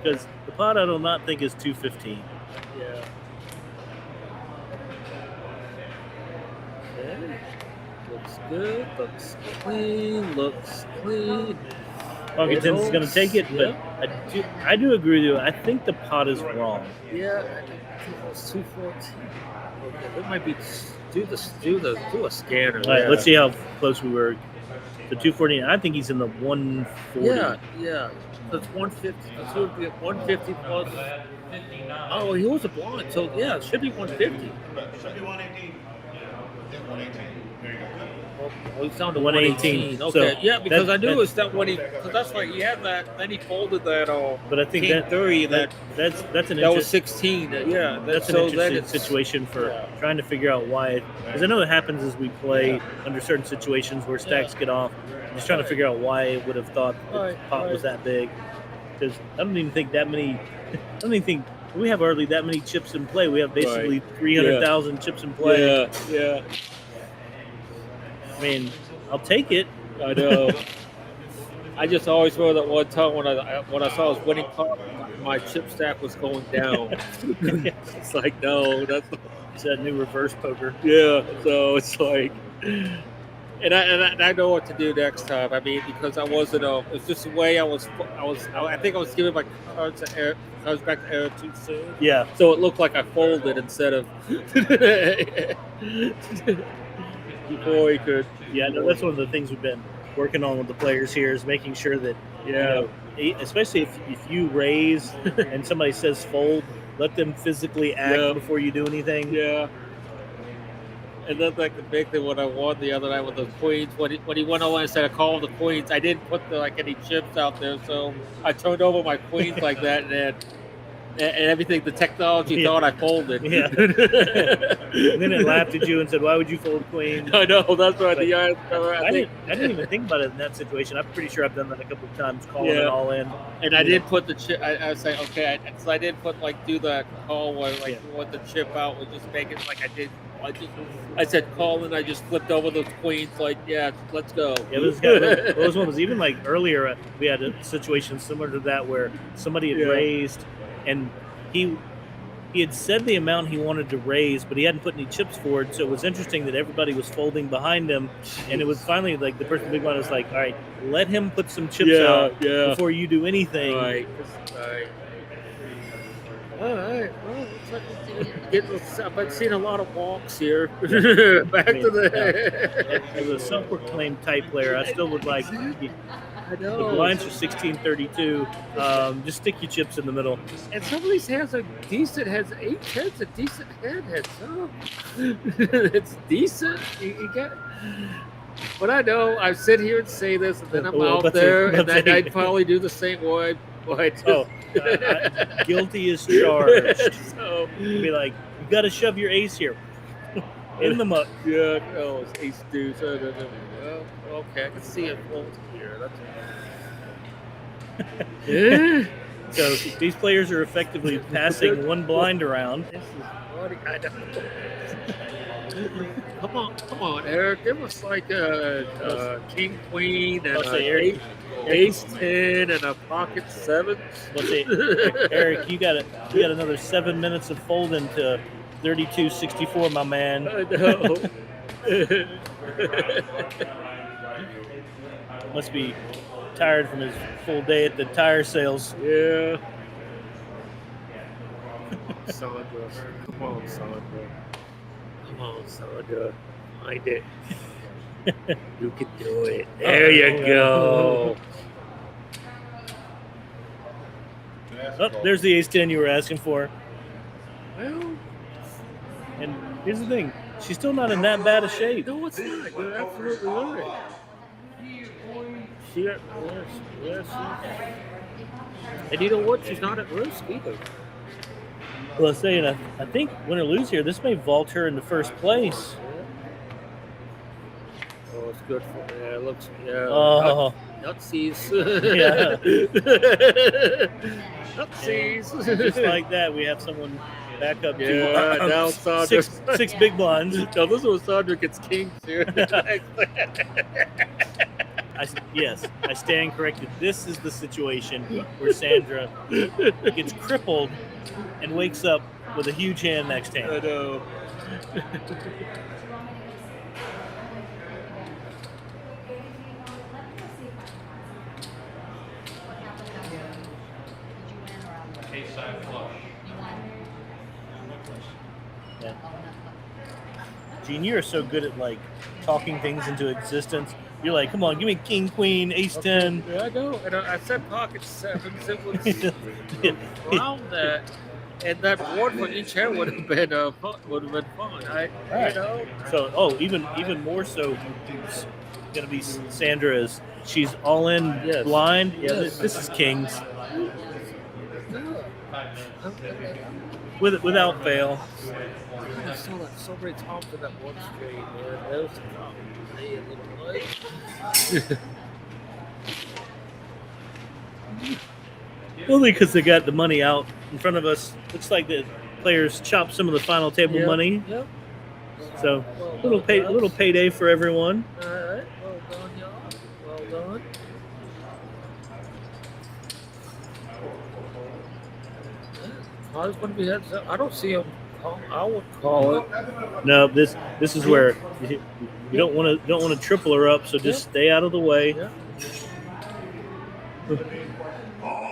because the pot I do not think is 215. Yeah. Okay. Looks good. Looks clean. Looks clean. Hawkins is going to take it, but Yeah. I do agree with you. I think the pot is wrong. Yeah, I think it was 214. Okay, it might be do a scanner. All right, yeah. let's see how close we were to 214. I think he's in the 140. Yeah. That's 150. That's would be 150 plus. Oh, he was a blind, so yeah, it should be 150. Should be 118. Yeah, 118. There you go. Well, he's down to 118. 118. Okay, So yeah, because I knew that- it was that when because that's right. He had that. Then he folded that. But I think King that 30. that's an That was interest- 16. Yeah, that's an so then interesting it's situation for yeah. trying to figure out why. Because I know it happens as we play under certain situations where stacks get off. I'm just trying to figure out why it would have thought the Right, pot was that big. Because I don't even think that many. I don't even think we have hardly that many chips in play. We have basically 300,000 chips in play. Yeah. I mean, I'll take it. I know. I just always remember that one time when I saw his winning pot, my chip stack was going down. It's like no, that's It's that new reverse poker. yeah. So it's like, and I know what to do next time. I mean, because I wasn't. It's just the way I think I was giving my cards back to Eric too soon. Yeah. So it looked like I folded instead of before he could. Yeah, no, that's one of the things we've been working on with the players here is making sure that, especially if you raise and somebody says fold, let them physically act Yeah. before you do anything. Yeah. And then like the big thing when I won the other night with the queens, when he went over instead of calling the queens, I didn't put any chips out there, so I turned over my queens like that, and everything the technology Yeah. thought I folded. Yeah. And then it laughed at you and said, "Why would you fold queen?" I know that's right. But I think, I didn't even think about it in that situation. I'm pretty sure I've done that a couple of times, calling it Yeah. all in. and I did put the chip. I was like, okay, so I did put do the call where Yeah. with the chip out, would just make it like I did. I said call, and I just flipped over those queens. Like, yeah, let's go. Yeah, those ones. Even like earlier, we had a situation similar to that where somebody had Yeah. raised, and he had said the amount he wanted to raise, but he hadn't put any chips forward. So it was interesting that everybody was folding behind him, and it was finally like the person big one was like, "All right, let him put some chips out before you do anything." Right. All right. Well, I've been seeing a lot of walks here. Back to the. As a self-proclaimed type player, I still would like. I The know. blinds are 1632. Just stick your chips in the middle. And some of these hands are decent heads. 8-10's a decent head. So it's decent. You get. But I know I sit here and say this, and then I'm Well, out that's there, it. and then I'd probably do the same way. Oh, guilty as charged. So Be like, you got to shove your ace here in the muck. yeah, oh, it's ace deuce. Well, okay, I can see it fold here. Yeah. So these players are effectively passing one blind around. This is funny. I know. Come on, Eric. Give us like a king, queen, and I'll say, Eric, ace 10, and a pocket 7. Let's see, Eric, you got another 7 minutes of folding to 32-64, my man. I know. Must be tired from his full day at the tire sales. Yeah. Sandra. Come on, Sandra. Come on, Sandra. Find it. You can do it. There you go. Oh, there's the ace 10 you were asking for. Well, And here's the thing, she's still not in that bad a shape. no, it's not. You're absolutely right. Yes. And you know what? She's not at risk either. Well, let's say, and I think win or lose here, this may vault her into first place. Oh, it's good for yeah. It looks Oh, nutsies. Yeah. Nutsies. just like that, we have someone back up Yeah, to now Sandra. six big blinds. No, this was Sandra gets kings here. Yes, I stand corrected. This is the situation where Sandra gets crippled and wakes up with a huge hand next I hand. know. Yeah. Gene, you're so good at like talking things into existence. You're like, come on, give me king, queen, ace 10. Yeah, I know. And I said pocket 7s. It was around that. And that board for each hand would have been fun. Right. You know. So, even more so, it's gonna be Sandra's. She's all in Yes. blind. Yeah, Yes. this is kings without fail. I saw that so many times in that one stream, man. That was a little late. Only because they got the money out in front of us. Looks like the players chopped some of the final table money. Yep. So Well done, little payday for everyone. All right. Well done, y'all. Well done. I was going to be heads up. I don't see him. I would call it. No, this is where you don't want to triple her up. So just stay out of the way. Yeah.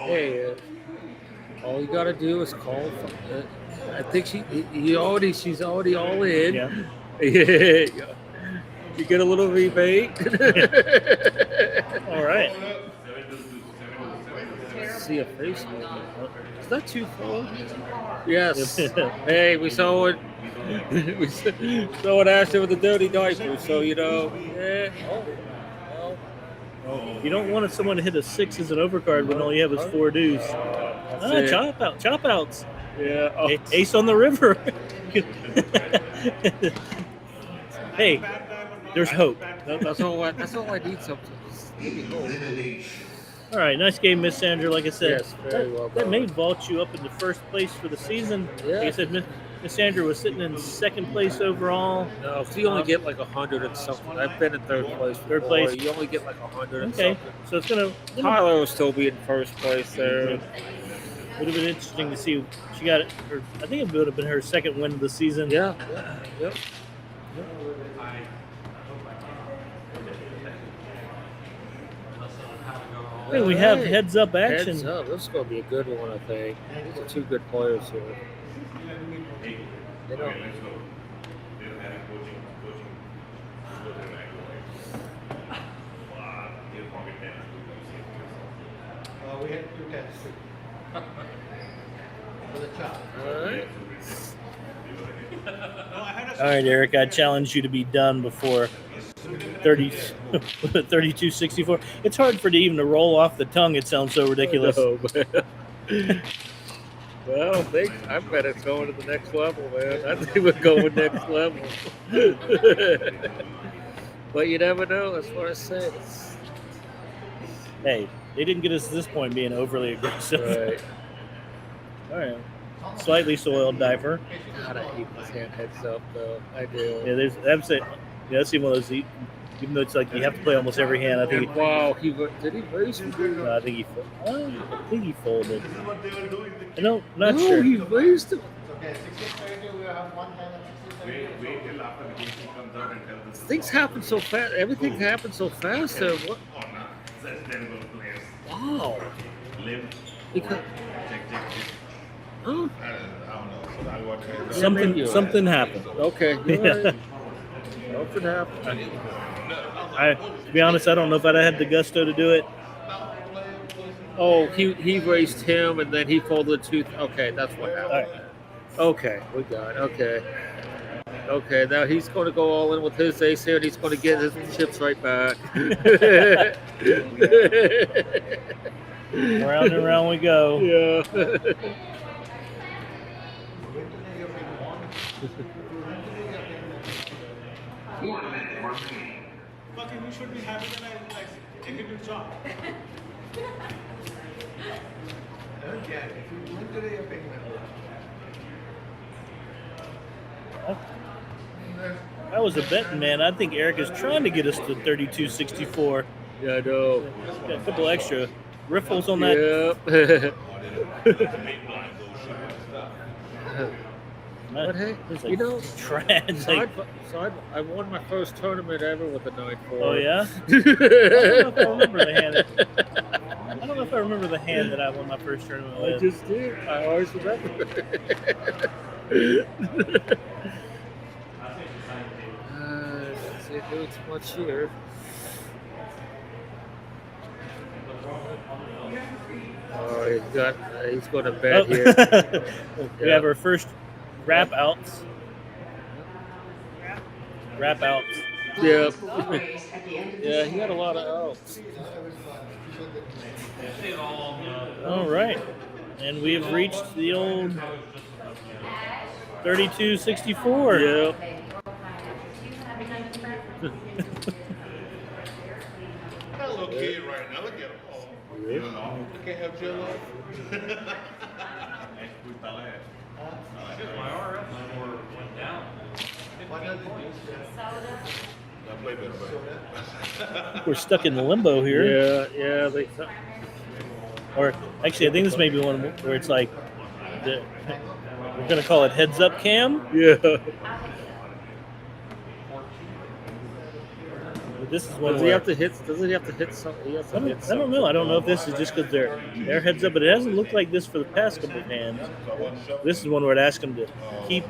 Hey, all you got to do is call. I think she's already all in. Yeah. Yeah. You get a little rebate. All right. see a face movement. Is that too far? Yes. Hey, we saw it. We saw it Ashley with the dirty diaper. So yeah. Oh, You don't want someone to hit a 6 as an overcard when all you have is 4 deuce. it. Chop outs. Yeah. Oh. Ace on the river. Hey, there's hope. That's all I need sometimes. Give me hope. All right, nice game, Miss Sandra. Like I said, Yes, very well that done. may vault you up into first place for the season. Yeah. Like I said, Miss Sandra was sitting in second place overall. No, if you only get like 100 and something. I've been in third place. Third before. place. You only get like 100 and Okay, something. so it's gonna Tyler will still be in first place there. would have been interesting to see. She got it. I think it would have been her second win of the season. Yeah. Yep. Hey, we have heads up action. Heads up. This is going to be a good one, I think. These are two good players here. They don't. We had 2 tests. For the chop. All right. All right, Eric. I challenge you to be done before 32-64. It's hard for it even to roll off the tongue. It sounds so ridiculous. I think I bet it's going to the next level, man. I think we're going next level. But you never know. That's what I said. Hey, they didn't get us to this point being overly aggressive. Right. All right. Slightly soiled diaper. God, I hate this hand heads up, though. I do. Yeah, that's even one of those. Even though it's like you have to play almost every hand, I think. Wow, did he raise me? I think he folded. No, not No, sure. he raised him. Okay, 1632, we have 1 hand and 1632. Wait till after the game he comes out and tells us. Things happen so fast. Everything happens so fast. There. What? Oh, no. That's 10 goal players. Wow. Live. Because. Check. Oh. I don't know. So I watch it. Something happened. Okay. You're right. Something happened. To be honest, I don't know if I'd have had the gusto to do it. Oh, he raised him and then he folded 2. Okay, that's what happened. All right. Okay, we got it. Okay. Okay, now he's going to go all in with his ace here and he's going to get his chips right back. Round and round we go. Yeah. Fucking, you should be happy that I take a good job. Okay, if you win today, you're paying I was a betting man. I think Eric is trying to get us to 32-64. Yeah, I know. Got a couple extra riffles on that. Yeah. But hey, It's you know, trash. so I won my first tournament ever with the 9-4. Oh yeah. I don't know if I remember the hand. I don't know if I remember the hand that I won my first tournament I with. just did. I always remember. Let's see, doing too much here. Oh, he's going to bet here. We have our first wrap outs. Wrap outs. Yeah. Yeah, he had a lot of outs. All right. And we have reached the old 32-64. Yeah. That little kid right now, look at him. Oh, you can't help your life. My RF score went down. Why not the juice? That way better, buddy. We're stuck in limbo here. Yeah. Or actually, I think this may be one where it's like, we're going to call it heads up cam. Yeah. But this is one Does he where have to hit? Doesn't he have to hit something? He has to hit I don't know. I don't know if this is just because they're heads up, but it hasn't looked like this for the past couple of hands. This is one where it asked them to keep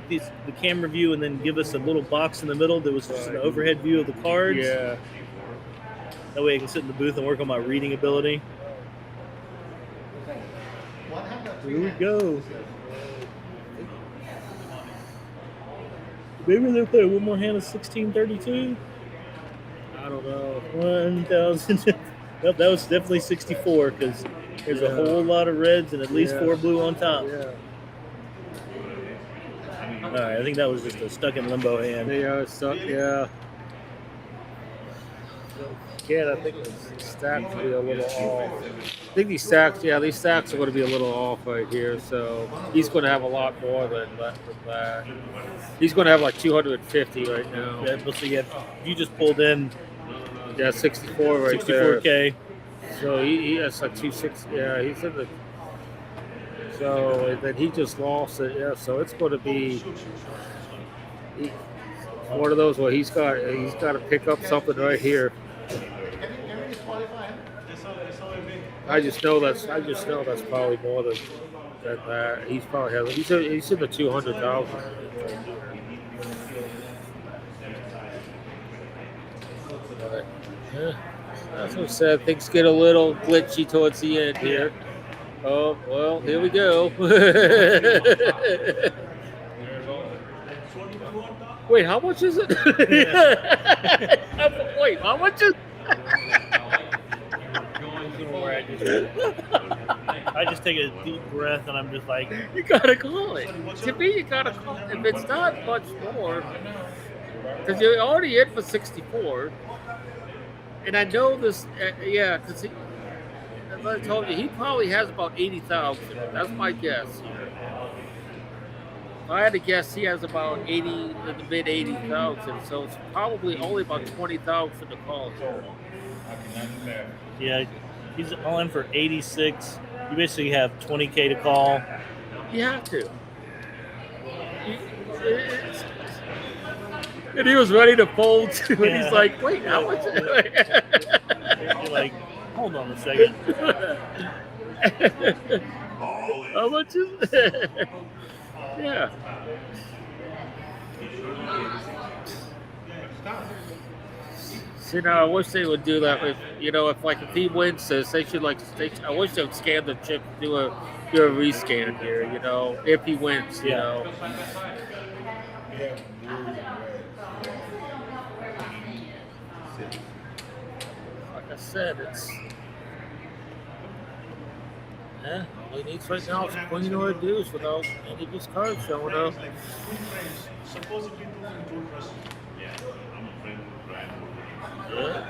the camera view and then give us a little box in the middle that was just an overhead view of the cards. Yeah. That way I can sit in the booth and work on my reading ability. Here we go. Maybe they'll play one more hand of 1632. I don't know. 1,000. Nope, that was definitely 64 because there's a whole lot of reds and at least 4 blue on top. Yeah. All right, I think that was just a stuck in limbo hand. They are stuck. Yeah. Again, I think the stacks will be a little off. I think these stacks are going to be a little off right here. So he's going to have a lot more than that. He's going to have like 250 right now. Yeah, but so you just pulled in Yeah, 64 right there. 64K. So he has like 260. Yeah, he's in the. So and then he just lost it. Yeah, so it's going to be one of those where he's got to pick up something right here. I just know that's probably more than that. He's probably has. He's in the 200,000. But, yeah, that's what I said. Things get a little glitchy towards the end here. Oh well, here we go. Wait, how much is it? Wait, how much is? I just take a deep breath and I'm just like, You gotta call it. To me, you gotta call it. If it's not much more, because you're already in for 64, and I know this. Yeah, because as I told you, he probably has about 80,000. That's my guess. If I had to guess, he has about 80, in the mid 80,000. So it's probably only about 20,000 to call. yeah, he's all in for 86. You basically have 20K to call. You have to. And he was ready to fold too, and he's like, "Wait, how much?" You're like, hold on a second. How much is it? Yeah. See, now I wish they would do that. If he wins this, they should I wish they would scan the chip, do a rescan here. If he wins, Yeah. Like I said, it's. Yeah, all he needs right now is queen or a deuce without any of his cards showing up. Yeah.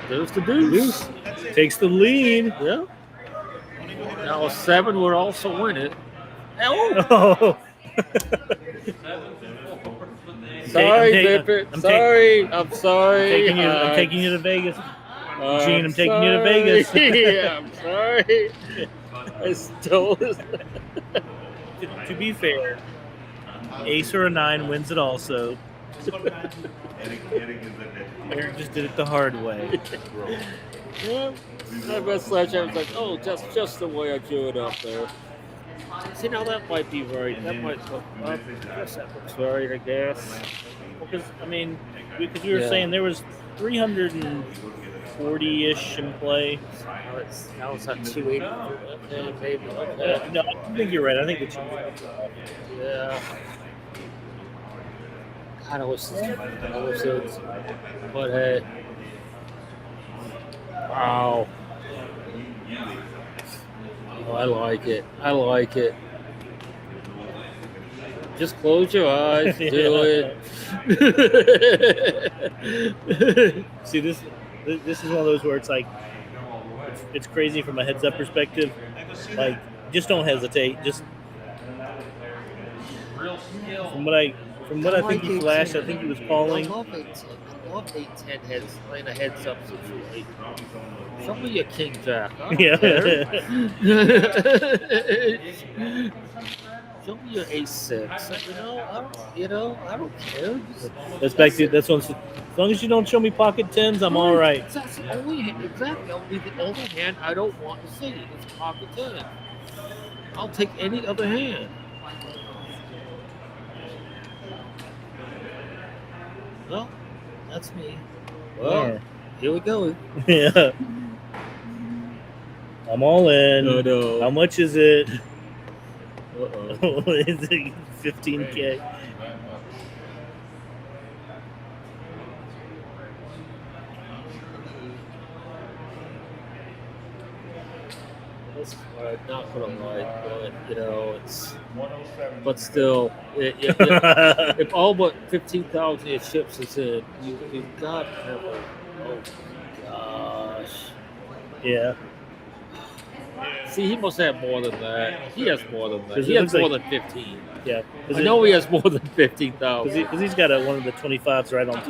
There's the deuce. Takes the lead. Yeah. Now a 7 would also win it. Oh. Sorry, I'm Bippet. Sorry. I'm sorry. I'm taking you to Vegas. Gene, I'm taking you to Vegas. Yeah, I'm sorry. I stole this. To be fair, ace or a 9 wins it also. Eric just did it the hard way. Yeah. My best sledgehammer was like, oh, just the way I drew it up there. See, now that might be right. That might look. I guess that looks right. I guess. Because we were saying there was 340-ish in play. Now it's at 280. Okay, maybe. Okay. No, I think you're right. I think it's. Yeah. God, I wish it was. But hey. Wow. Oh, I like it. Just close your eyes. Do it. See, this is one of those where it's like, it's crazy from a heads up perspective. Like, just don't hesitate. Just from what I think he flashed, I think he was calling. I love 8-10 heads, playing a heads up situation. Show me your king jack. I don't care. Show me your ace 6. I don't care. That's back to that's one. As long as you don't show me pocket 10s, I'm all right. That's the only the only hand I don't want to see. It's pocket 10. I'll take any other hand. Well, that's me. Well, Yeah. here we go. Yeah. I'm all in. Oh, no. How much is it? Uh-oh. Is it 15K? That's not gonna like, but you know, it's. 107. But still, if all but 15,000 of your chips is in, you've got to have a. Oh gosh. Yeah. See, he must have more than that. He has more than that. Does He it has look more like- than 15. Yeah. I know he has more than 15,000. Because he's got one of the 25s right on top.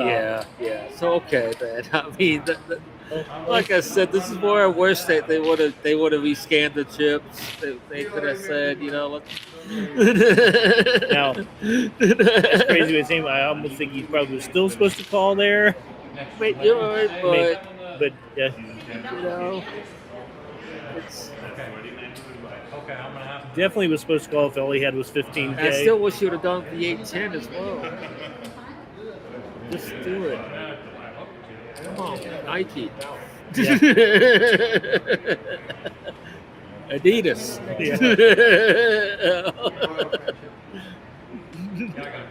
Yeah. So okay, then. I mean, like I said, this is where I wish that they would have rescanned the chips. They could have said, you know, let's. Now, As crazy as him, I almost think he probably was still supposed to call there. Wait, you're right, But yeah, you know, it's. Okay, I'm gonna have definitely was supposed to call if all he had was 15K. I still wish you would have done the 810 as well. Just do it. Come on, Nike. Adidas.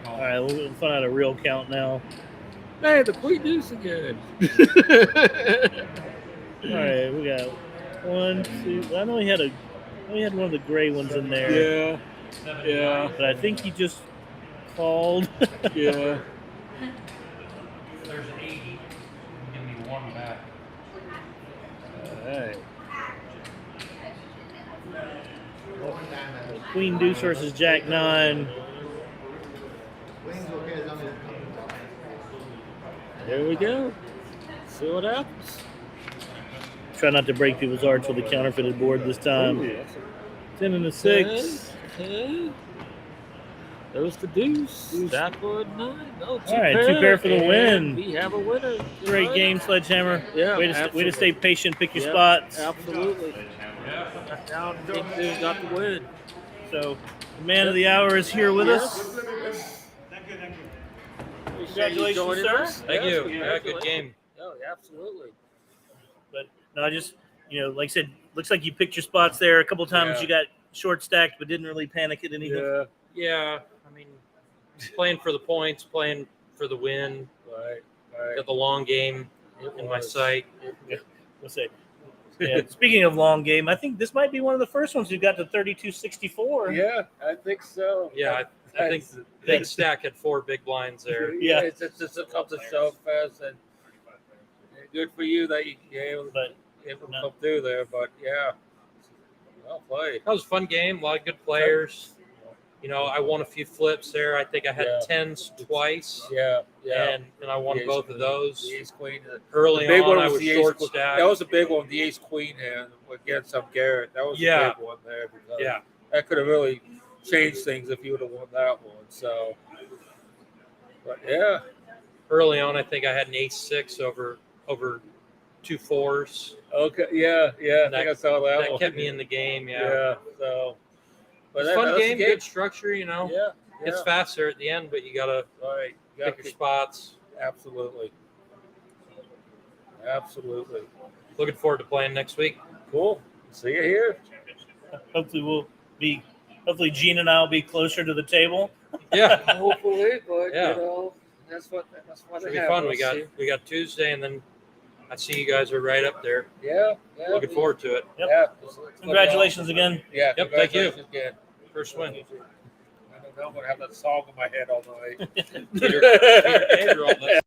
All right, we'll find out a real count now. Hey, the Queen Deuce again. All right, we got 1, 2. I know he had one of the gray ones in there. Yeah. But I think he just called. Yeah. There's 80. Give me one back. All right. Queen Deuce versus Jack 9. There we go. See what happens. Try not to break people's hearts with a counterfeited board this time. 10 and a 6. Okay. There's the deuce. Backward 9. No, All right, two pair for the and win. We have a winner. Great Right. game, Sledgehammer. Yeah, Way to absolutely. stay patient, pick your Yep, spots. Absolutely. Down, got the win. So, the man of the hour is here with us. Congratulations, Joining sir. us. Thank Yes, you. Yeah, good congratulations. game. Oh, absolutely. But no, I just, like I said, looks like you picked your spots there. A couple times Yeah. you got short stacked, but didn't really panic at anything. Yeah, I mean, playing for the points, playing for the win. Right. Got the long game in my sight. Let's say. Yeah. Speaking of long game, I think this might be one of the first ones who got to 32-64. Yeah, I think so. Yeah, I think Big Stack had 4 big blinds there. Yeah. It's just a couple of show fest, and good for you that you able But to come through there. But yeah, well played. That was a fun game. A lot of good players. I won a few flips there. I think I had Yeah. 10s twice, Yeah. and I won The ace both queen. of those. The ace queen. Early The big on, one I was was the ace short queen. stacked. That was a big one. The ace queen hand against Garrett. That was Yeah. a big one there. Because Yeah. that could have really changed things if you would have won that one. So, but yeah. Early on, I think I had an ace-6 over 2 4s. Okay. Yeah. I think I saw that That one. kept me in the game. Yeah. Yeah. So, but It's a fun that's game, good structure. Yeah. It's faster at the end, but you gotta Right. You pick gotta your spots. Absolutely. Looking forward to playing next week. Cool. See you here. Hopefully Gene and I will be closer to the table. Yeah, Hopefully, but Yeah. that's what should be fun. We got Tuesday, and then I see you guys are right up there. Yeah. Looking forward to it. Yep. Yeah. Congratulations again. Yeah. Yep, thank you. Congratulations again. First win. I don't know. I'm gonna have that song in my head all night. Peter Gabriel, that's